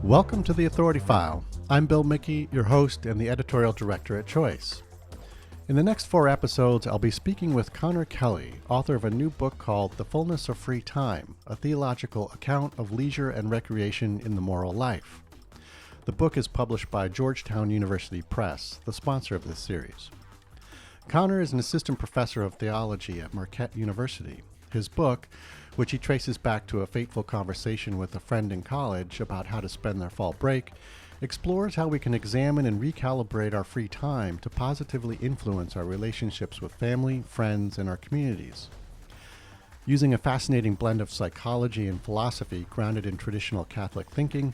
Welcome to the Authority File. I'm Bill Mickey, your host and the editorial director at Choice. In the next 4 episodes, I'll be speaking with Connor Kelly, author of a new book called The Fullness of Free Time, a theological account of leisure and recreation in the moral life. The book is published by Georgetown University Press, the sponsor of this series. Connor is an assistant professor of theology at Marquette University. His book, which he traces back to a fateful conversation with a friend in college about how to spend their fall break, explores how we can examine and recalibrate our free time to positively influence our relationships with family, friends, and our communities. Using a fascinating blend of psychology and philosophy grounded in traditional Catholic thinking,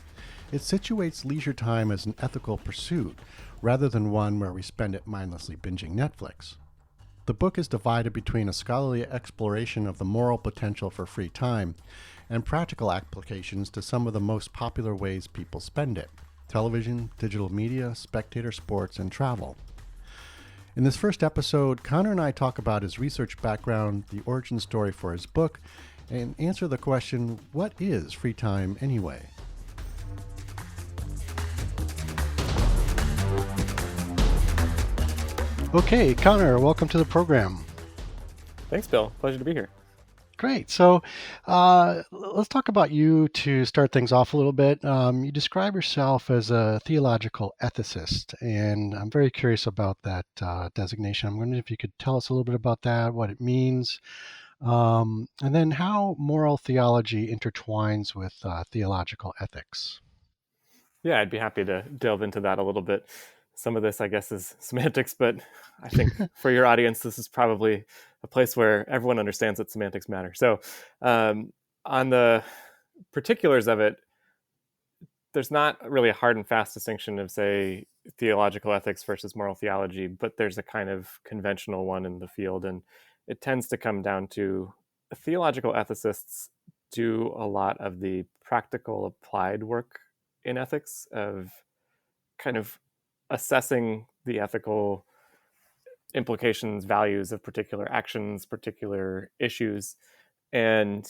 it situates leisure time as an ethical pursuit rather than one where we spend it mindlessly binging Netflix. The book is divided between a scholarly exploration of the moral potential for free time and practical applications to some of the most popular ways people spend it: television, digital media, spectator sports, and travel. In this first episode, Connor and I talk about his research background, the origin story for his book, and answer the question, what is free time anyway? Okay, Connor, welcome to the program. Thanks, Bill. Pleasure to be here. Great. So let's talk about you to start things off a little bit. You describe yourself as a theological ethicist, and I'm very curious about that designation. I'm wondering if you could tell us a little bit about that, what it means, and then how moral theology intertwines with theological ethics. Yeah, I'd be happy to delve into that a little bit. Some of this, I guess, is semantics, but I think for your audience, this is probably a place where everyone understands that semantics matter. So, on the particulars of it, there's not really a hard and fast distinction of, say, theological ethics versus moral theology, but there's a kind of conventional one in the field. And it tends to come down to theological ethicists do a lot of the practical applied work in ethics of kind of assessing the ethical implications, values of particular actions, particular issues. And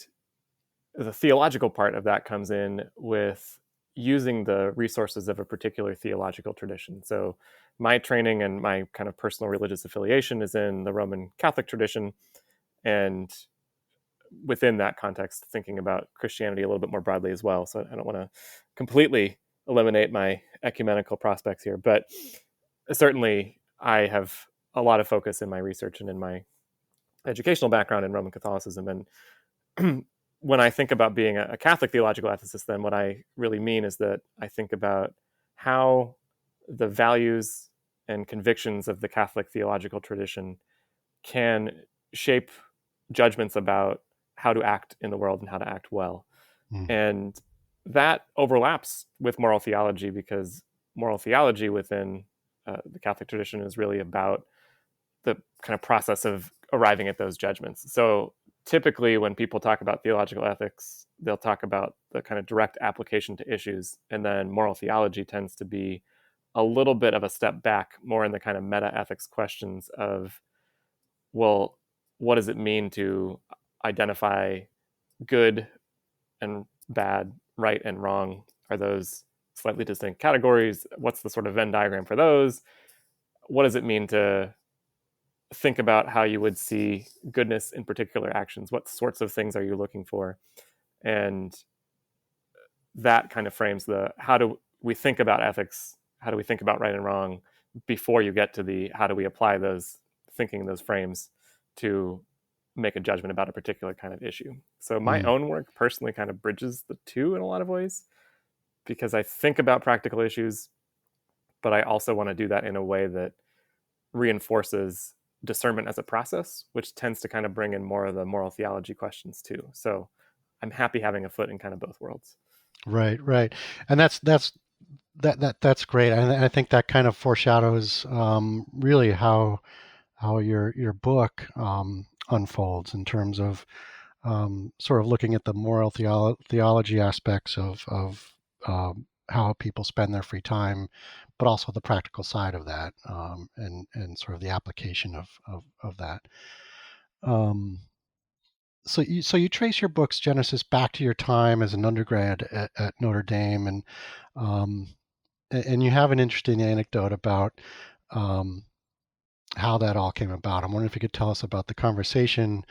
the theological part of that comes in with using the resources of a particular theological tradition. So my training and my kind of personal religious affiliation is in the Roman Catholic tradition. And within that context, thinking about Christianity a little bit more broadly as well. So I don't want to completely eliminate my ecumenical prospects here, but certainly I have a lot of focus in my research and in my educational background in Roman Catholicism. And when I think about being a Catholic theological ethicist, then what I really mean is that I think about how the values and convictions of the Catholic theological tradition can shape judgments about how to act in the world and how to act well. And that overlaps with moral theology, because moral theology within the Catholic tradition is really about the kind of process of arriving at those judgments. So typically when people talk about theological ethics, they'll talk about the kind of direct application to issues. And then moral theology tends to be a little bit of a step back, more in the kind of meta ethics questions of, well, what does it mean to identify good and bad, right and wrong? Are those slightly distinct categories? What's the sort of Venn diagram for those? What does it mean to think about how you would see goodness in particular actions? What sorts of things are you looking for? And that kind of frames the how do we think about ethics? How do we think about right and wrong before you get to the how do we apply those thinking, those frames to make a judgment about a particular kind of issue? So my own work personally kind of bridges the two in a lot of ways, because I think about practical issues, but I also want to do that in a way that reinforces discernment as a process, which tends to kind of bring in more of the moral theology questions too. So I'm happy having a foot in kind of both worlds. Right, right, and that's great. I think that kind of foreshadows really how your book unfolds in terms of sort of looking at the moral theology aspects of how people spend their free time, but also the practical side of that, and sort of the application of that. Um, So you trace your book's genesis back to your time as an undergrad at Notre Dame, um, and you have an interesting anecdote about um, how that all came about. I'm wondering if you could tell us about the conversation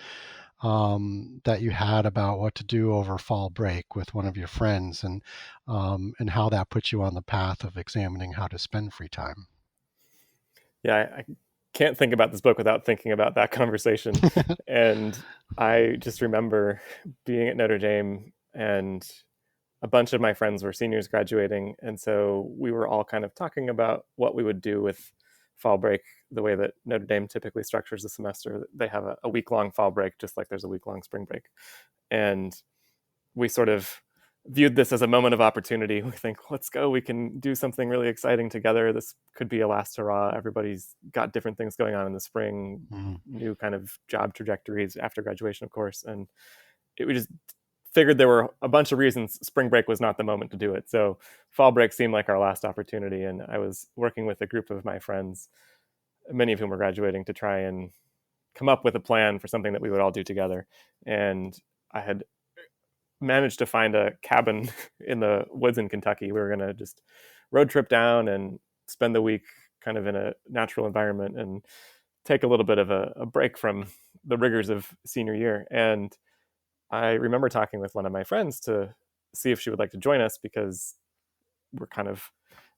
that you had about what to do over fall break with one of your friends, and how that put you on the path of examining how to spend free time. Yeah, I can't think about this book without thinking about that conversation. And I just remember being at Notre Dame, and a bunch of my friends were seniors graduating. And so we were all kind of talking about what we would do with fall break, the way that Notre Dame typically structures the semester. They have a week long fall break, just like there's a week long spring break. And we sort of viewed this as a moment of opportunity. We think, let's go, we can do something really exciting together. This could be a last hurrah. Everybody's got different things going on in the spring, Mm, new kind of job trajectories after graduation, of course. And we just figured there were a bunch of reasons spring break was not the moment to do it. So fall break seemed like our last opportunity. And I was working with a group of my friends, many of whom were graduating, to try and come up with a plan for something that we would all do together. And I had managed to find a cabin in the woods in Kentucky. We were going to just road trip down and spend the week kind of in a natural environment and take a little bit of a break from the rigors of senior year. And I remember talking with one of my friends to see if she would like to join us, because we're kind of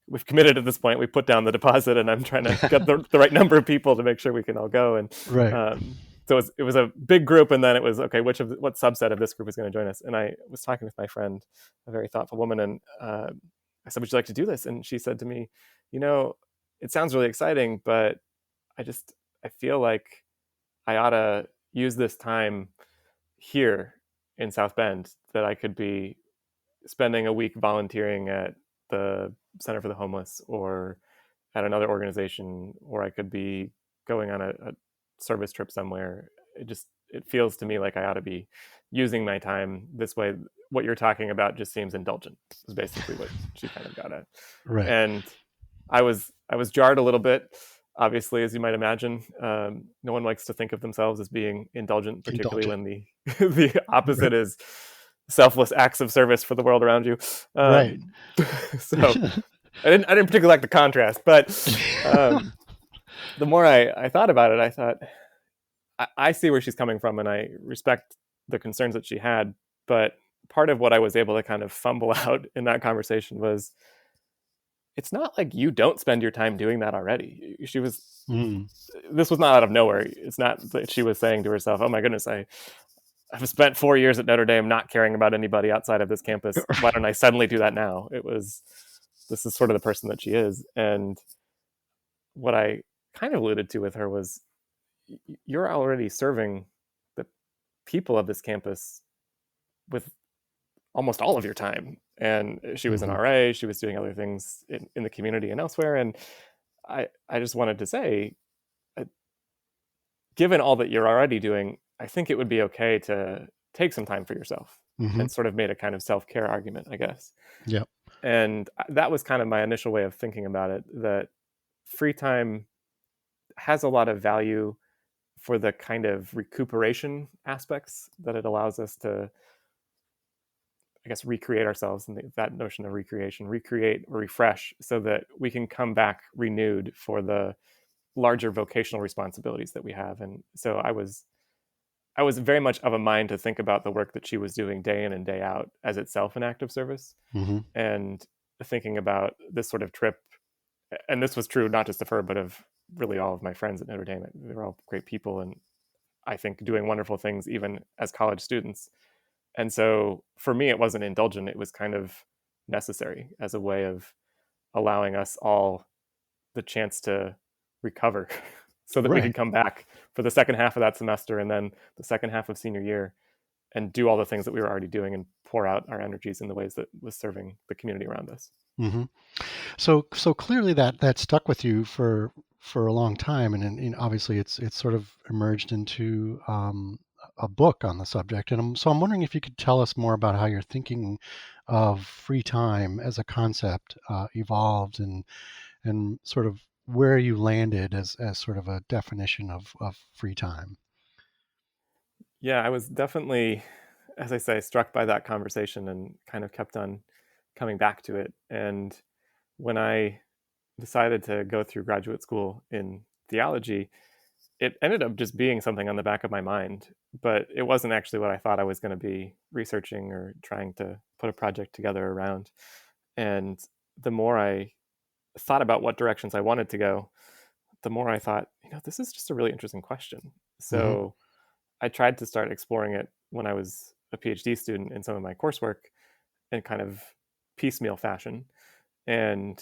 we've committed at this point. We put down the deposit, and I'm trying to get the right number of people to make sure we can all go. And right. so it was a big group, and then it was okay. What subset of this group is going to join us? And I was talking with my friend, a very thoughtful woman, and I said, "Would you like to do this?" And she said to me, "You know, it sounds really exciting, but I feel like I ought to use this time here in South Bend, that I could be spending a week volunteering at the Center for the Homeless or at another organization, or I could be going on a service trip somewhere. It feels to me like I ought to be using my time this way. What you're talking about just seems indulgent," is basically what she kind of got at. Right. And I was jarred a little bit, obviously, as you might imagine. No one likes to think of themselves as being indulgent, particularly Indulgent. when the the Right. opposite is selfless acts of service for the world around you. Right. Um, so I didn't particularly like the contrast, but the more I thought about it, I thought, I see where she's coming from, and I respect the concerns that she had. But part of what I was able to kind of fumble out in that conversation was, it's not like you don't spend your time doing that already. Mm. This was not out of nowhere. It's not that she was saying to herself, "Oh my goodness, I've spent 4 years at Notre Dame not caring about anybody outside of this campus. Why don't I suddenly do that now?" This is sort of the person that she is. And what I kind of alluded to with her was, you're already serving the people of this campus with almost all of your time. And she was an Hmm. RA, she was doing other things in the community and elsewhere. And I just wanted to say, uh, given all that you're already doing, I think it would be okay to take some time for yourself. Hmm. And sort of made a kind of self-care argument, I guess. Yep. And that was kind of my initial way of thinking about it, that free time has a lot of value for the kind of recuperation aspects that it allows us to, I guess, recreate ourselves. And that notion of recreation, recreate or refresh, so that we can come back renewed for the larger vocational responsibilities that we have. And so I was very much of a mind to think about the work that she was doing day in and day out as itself an act of service. Hmm. And thinking about this sort of trip, and this was true not just of her, but of really all of my friends at Notre Dame. They're all great people, and I think doing wonderful things even as college students. And so for me, it wasn't indulgent. It was kind of necessary as a way of allowing us all the chance to recover so that we Right. could come back for the second half of that semester, and then the second half of senior year, and do all the things that we were already doing and pour out our energies in the ways that was serving the community around us. Hmm. So clearly that stuck with you for a long time, and obviously it's sort of emerged into a book on the subject. And I'm wondering if you could tell us more about how your thinking of free time as a concept evolved, and sort of where you landed as sort of a definition of free time. Yeah, I was definitely, as I say, struck by that conversation and kind of kept on coming back to it. And when I decided to go through graduate school in theology, it ended up just being something on the back of my mind, but it wasn't actually what I thought I was going to be researching or trying to put a project together around. And the more I thought about what directions I wanted to go, the more I thought, this is just a really interesting question. Hmm. So I tried to start exploring it when I was a PhD student in some of my coursework in kind of piecemeal fashion. And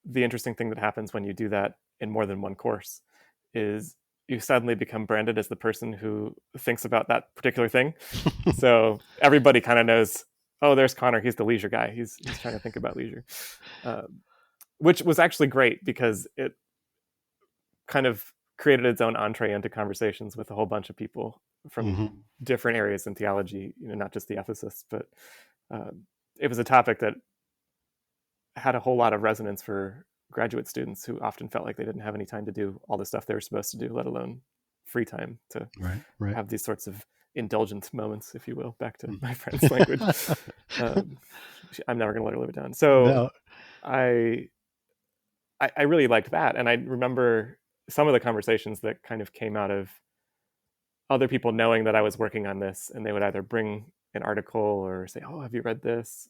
the interesting thing that happens when you do that in more than one course is you suddenly become branded as the person who thinks about that particular thing. So everybody kind of knows, oh, there's Connor. He's the leisure guy. He's trying to think about leisure, which was actually great because it kind of created its own entree into conversations with a whole bunch of people from Hmm. different areas in theology, not just the ethicists, but it was a topic that had a whole lot of resonance for graduate students who often felt like they didn't have any time to do all the stuff they were supposed to do, let alone free time to Right, right. have these sorts of indulgent moments, if you will, back to my friend's language. Um, I'm never going to let her live it down. So No. I, I really liked that. And I remember some of the conversations that kind of came out of other people knowing that I was working on this, and they would either bring an article or say, "Oh, have you read this?"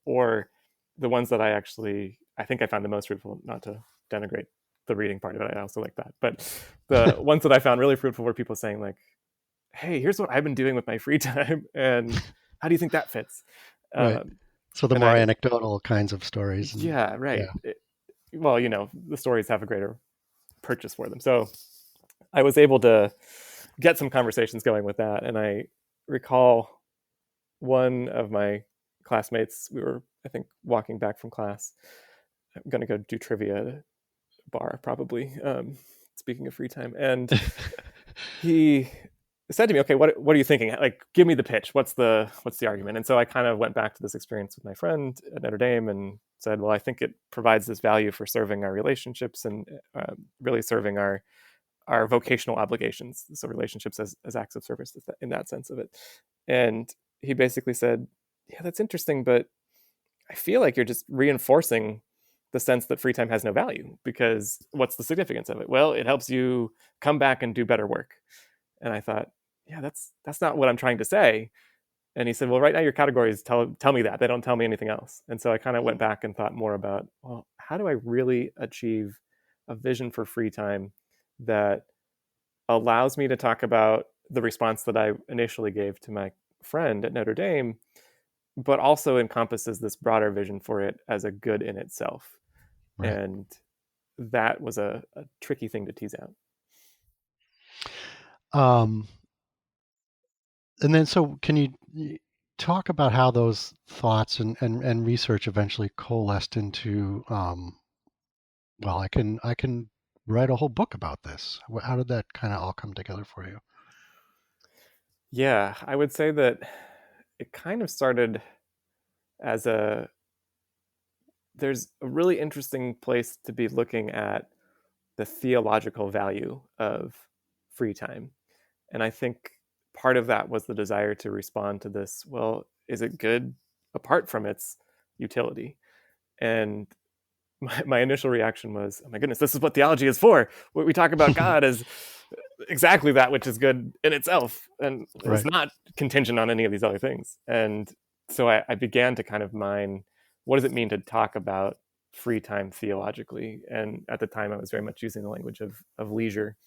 Or the ones that I think I found the most fruitful. Not to denigrate the reading part of it, I also like that. But the ones that I found really fruitful were people saying like, "Hey, here's what I've been doing with my free time, and how do you think that fits?" Right. Um, So the and more anecdotal kinds of stories, and yeah, right. yeah. Well, the stories have a greater purchase for them. So I was able to get some conversations going with that, and I recall one of my classmates, we were, I think, walking back from class. I'm going to go do trivia at a bar, probably. Speaking of free time. And he said to me, okay, what are you thinking? Like, give me the pitch. What's the argument? And so I kind of went back to this experience with my friend at Notre Dame and said, well, I think it provides this value for serving our relationships and really serving our vocational obligations. So relationships as acts of service in that sense of it. And he basically said, yeah, that's interesting, but I feel like you're just reinforcing the sense that free time has no value, because what's the significance of it? Well, it helps you come back and do better work. And I thought, yeah, that's not what I'm trying to say. And he said, well, right now your categories tell me that. They don't tell me anything else. And so I kind of went back and thought more about, well, how do I really achieve a vision for free time that allows me to talk about the response that I initially gave to my friend at Notre Dame, but also encompasses this broader vision for it as a good in itself. Right. And that was a tricky thing to tease out. Um, and then, so can you talk about how those thoughts and research eventually coalesced into, well, I can write a whole book about this. How did that kind of all come together for you? Yeah, I would say that it kind of started as there's a really interesting place to be looking at the theological value of free time. And I think part of that was the desire to respond to this, well, is it good apart from its utility? And my initial reaction was, oh my goodness, this is what theology is for. What we talk about God is exactly that which is good in itself and is Right. not contingent on any of these other things. And so I began to kind of mine, what does it mean to talk about free time theologically? And at the time, I was very much using the language of leisure.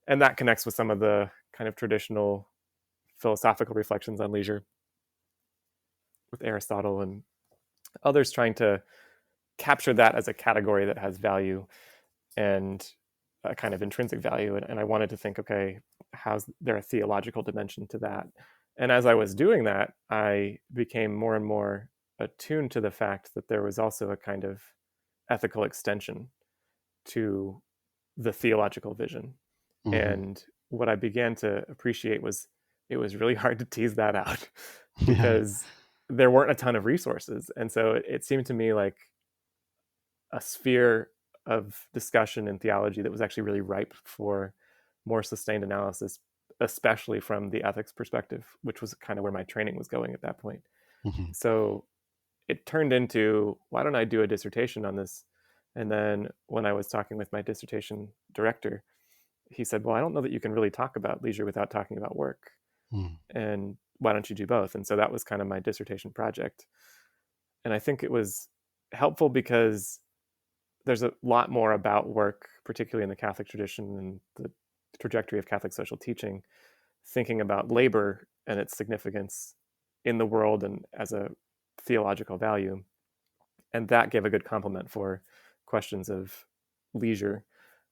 And that connects with some of the kind of traditional philosophical reflections on leisure with Aristotle and others trying to capture that as a category that has value and a kind of intrinsic value. And I wanted to think, okay, how's there a theological dimension to that? And as I was doing that, I became more and more attuned to the fact that there was also a kind of ethical extension to the theological vision. Hmm. And what I began to appreciate was it was really hard to tease that out Yeah. because there weren't a ton of resources. And so it seemed to me like a sphere of discussion in theology that was actually really ripe for more sustained analysis especially from the ethics perspective, which was kind of where my training was going at that point. Mm-hmm. So it turned into, why don't I do a dissertation on this? And then when I was talking with my dissertation director, he said, well, I don't know that you can really talk about leisure without talking about work. Mm. And why don't you do both? And so that was kind of my dissertation project. And I think it was helpful because there's a lot more about work, particularly in the Catholic tradition and the trajectory of Catholic social teaching, thinking about labor and its significance in the world and as a theological value. And that gave a good complement for questions of leisure.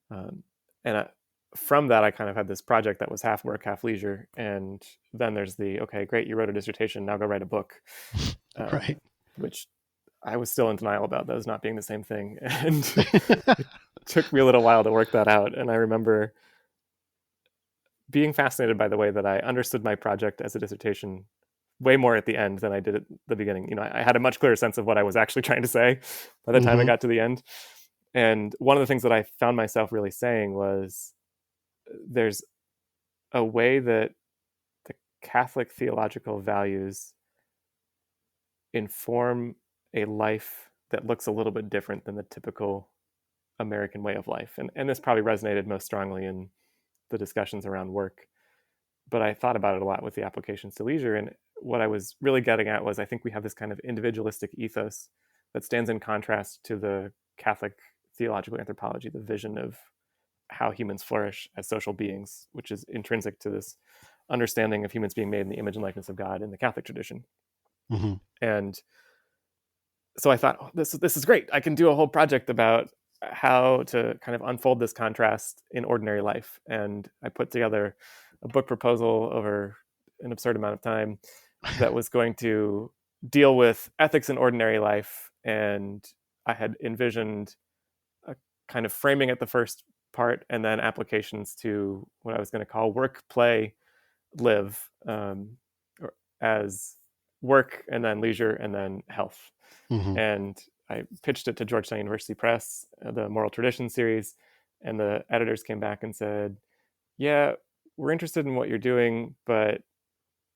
And from that, I kind of had this project that was half work, half leisure. And then there's the, okay, great, you wrote a dissertation, now go write a book, Right. which I was still in denial about those not being the same thing. And it took me a little while to work that out. And I remember being fascinated by the way that I understood my project as a dissertation way more at the end than I did at the beginning. I had a much clearer sense of what I was actually trying to say by the time I Mm-hmm. got to the end. And one of the things that I found myself really saying was there's a way that the Catholic theological values inform a life that looks a little bit different than the typical American way of life. And this probably resonated most strongly in the discussions around work. But I thought about it a lot with the applications to leisure. And what I was really getting at was I think we have this kind of individualistic ethos that stands in contrast to the Catholic theological anthropology, the vision of how humans flourish as social beings, which is intrinsic to this understanding of humans being made in the image and likeness of God in the Catholic tradition. Mm-hmm. And so I thought, oh, this is great. I can do a whole project about how to kind of unfold this contrast in ordinary life. And I put together a book proposal over an absurd amount of time that was going to deal with ethics in ordinary life. And I had envisioned a kind of framing at the first part and then applications to what I was going to call work, play, live, as work and then leisure and then health. Mm-hmm. And I pitched it to Georgetown University Press, the Moral Tradition series, and the editors came back and said, yeah, we're interested in what you're doing, but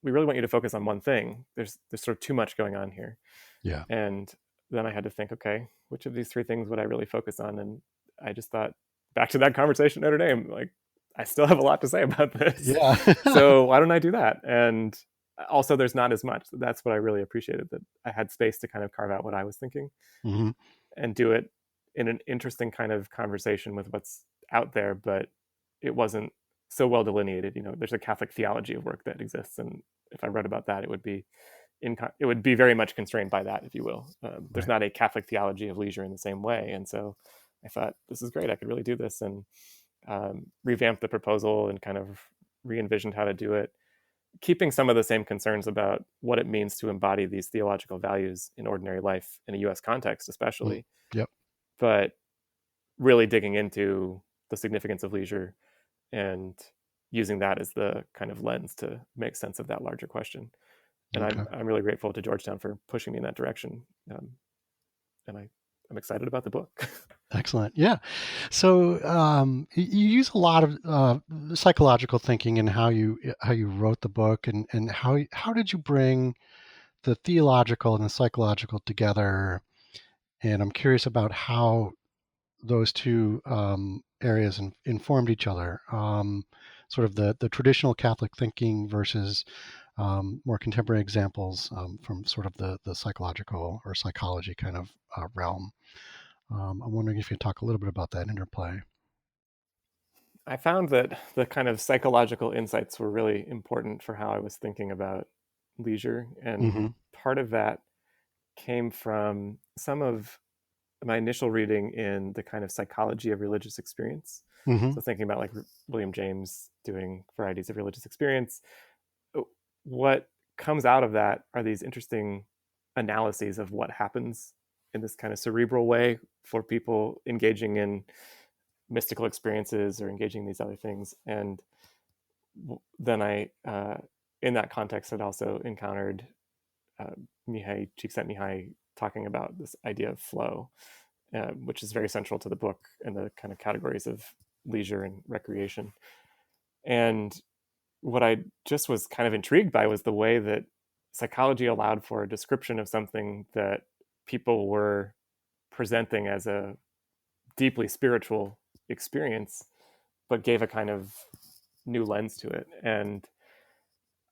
we really want you to focus on one thing. There's sort of too much going on here. Yeah. And then I had to think, okay, which of these three things would I really focus on? And I just thought back to that conversation at Notre Dame, like, I still have a lot to say about this. Yeah. So why don't I do that? And also there's not as much. That's what I really appreciated, that I had space to kind of carve out what I was thinking Mm-hmm. and do it in an interesting kind of conversation with what's out there, but it wasn't so well delineated. There's a Catholic theology of work that exists, and if I read about that, it would be very much constrained by that, if you will. There's Right. not a Catholic theology of leisure in the same way, and so I thought, this is great. I could really do this, and revamped the proposal and kind of re-envisioned how to do it, keeping some of the same concerns about what it means to embody these theological values in ordinary life in a U.S. context, especially, Yep. but really digging into the significance of leisure and using that as the kind of lens to make sense of that larger question. And Okay. I'm really grateful to Georgetown for pushing me in that direction. And I'm excited about the book. Excellent. Yeah. So you use a lot of psychological thinking in how you wrote the book, and how did you bring the theological and the psychological together? And I'm curious about how those two areas informed each other. Sort of the traditional Catholic thinking versus more contemporary examples from sort of the psychological or psychology kind of realm. I'm wondering if you could talk a little bit about that interplay. I found that the kind of psychological insights were really important for how I was thinking about leisure. And Mm-hmm. part of that came from some of my initial reading in the kind of psychology of religious experience. Mm-hmm. So thinking about like William James doing varieties of religious experience, what comes out of that are these interesting analyses of what happens in this kind of cerebral way for people engaging in mystical experiences or engaging in these other things. And then in that context, had also encountered Mihai Csikszentmihalyi talking about this idea of flow, which is very central to the book and the kind of categories of leisure and recreation. And what I just was kind of intrigued by was the way that psychology allowed for a description of something that people were presenting as a deeply spiritual experience, but gave a kind of new lens to it. And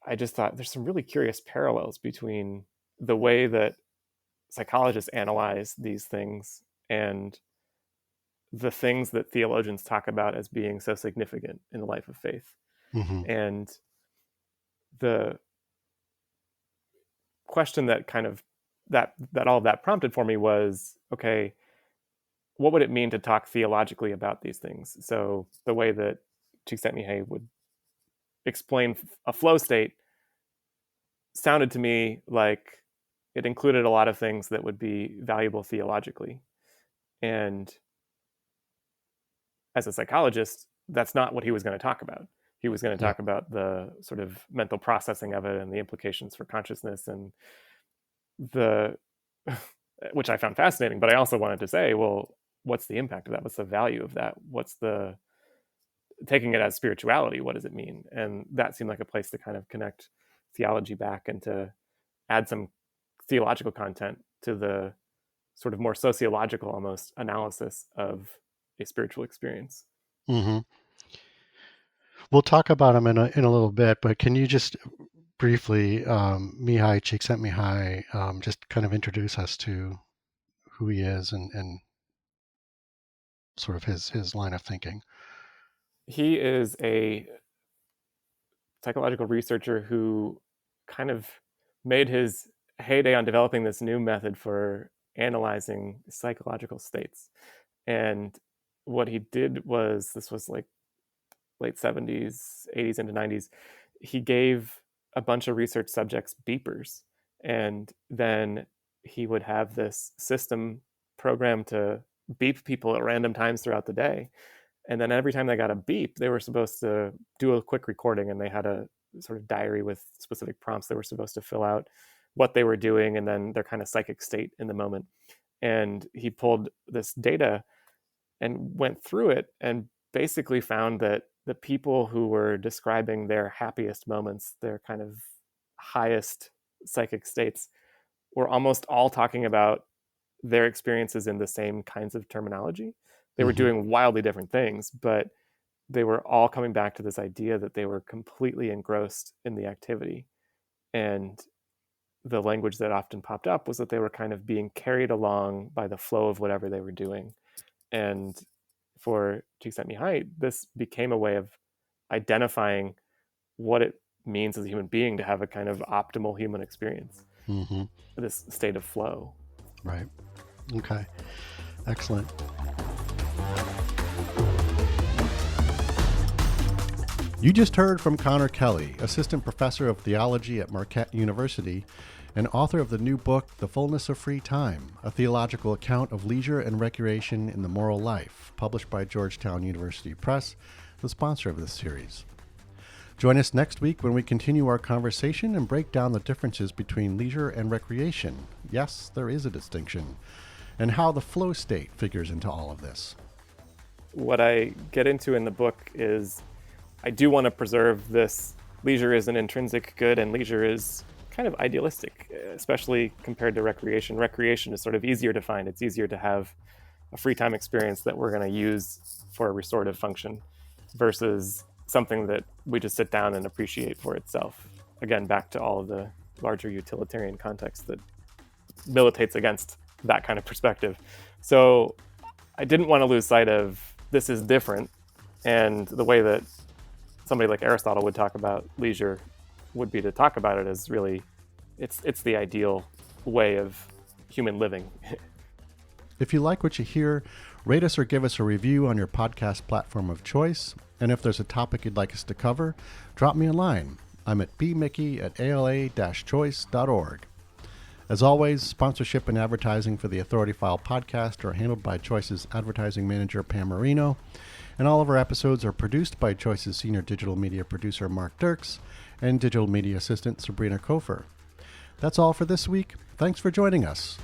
I just thought there's some really curious parallels between the way that psychologists analyze these things and the things that theologians talk about as being so significant in the life of faith. Mm-hmm. And the question that kind of that all of that prompted for me was, okay, what would it mean to talk theologically about these things? So the way that Csikszentmihalyi would explain a flow state sounded to me like it included a lot of things that would be valuable theologically. And as a psychologist, that's not what he was going to talk about. He was going to talk about the sort of mental processing of it and the implications for consciousness, and which I found fascinating. But I also wanted to say, well, what's the impact of that? What's the value of that? What's the taking it as spirituality? What does it mean? And that seemed like a place to kind of connect theology back and to add some theological content to the sort of more sociological, almost, analysis of a spiritual experience. Mm-hmm. We'll talk about him in a little bit, but can you just briefly, Mihai Csikszentmihalyi, just kind of introduce us to who he is and sort of his line of thinking? He is a psychological researcher who kind of made his heyday on developing this new method for analyzing psychological states. And what he did was, this was like late 70s, 80s into 90s, he gave a bunch of research subjects beepers. And then he would have this system programmed to beep people at random times throughout the day. And then every time they got a beep, they were supposed to do a quick recording, and they had a sort of diary with specific prompts they were supposed to fill out what they were doing and then their kind of psychic state in the moment. And he pulled this data and went through it and basically found that the people who were describing their happiest moments, their kind of highest psychic states, were almost all talking about their experiences in the same kinds of terminology. They were doing wildly different things, but they were all coming back to this idea that they were completely engrossed in the activity. And the language that often popped up was that they were kind of being carried along by the flow of whatever they were doing. And for Csikszentmihalyi, this became a way of identifying what it means as a human being to have a kind of optimal human experience, this state of flow. Right. Okay. Excellent. You just heard from Connor Kelly, Assistant Professor of Theology at Marquette University and author of the new book, The Fullness of Free Time, a theological account of leisure and recreation in the moral life, published by Georgetown University Press, the sponsor of this series. Join us next week when we continue our conversation and break down the differences between leisure and recreation. Yes, there is a distinction, and how the flow state figures into all of this. What I get into in the book is I do want to preserve this. Leisure is an intrinsic good, and leisure is kind of idealistic, especially compared to recreation. Recreation is sort of easier to find. It's easier to have a free time experience that we're going to use for a restorative function versus something that we just sit down and appreciate for itself. Again, back to all of the larger utilitarian context that militates against that kind of perspective. So I didn't want to lose sight of this is different, and the way that somebody like Aristotle would talk about leisure would be to talk about it as really, it's the ideal way of human living. If you like what you hear, rate us or give us a review on your podcast platform of choice. And if there's a topic you'd like us to cover, drop me a line. I'm at bmickey@ala-choice.org. As always, sponsorship and advertising for the Authority File podcast are handled by Choice's advertising manager, Pam Marino. And all of our episodes are produced by Choice's senior digital media producer, Mark Dirks, and digital media assistant, Sabrina Kofer. That's all for this week. Thanks for joining us.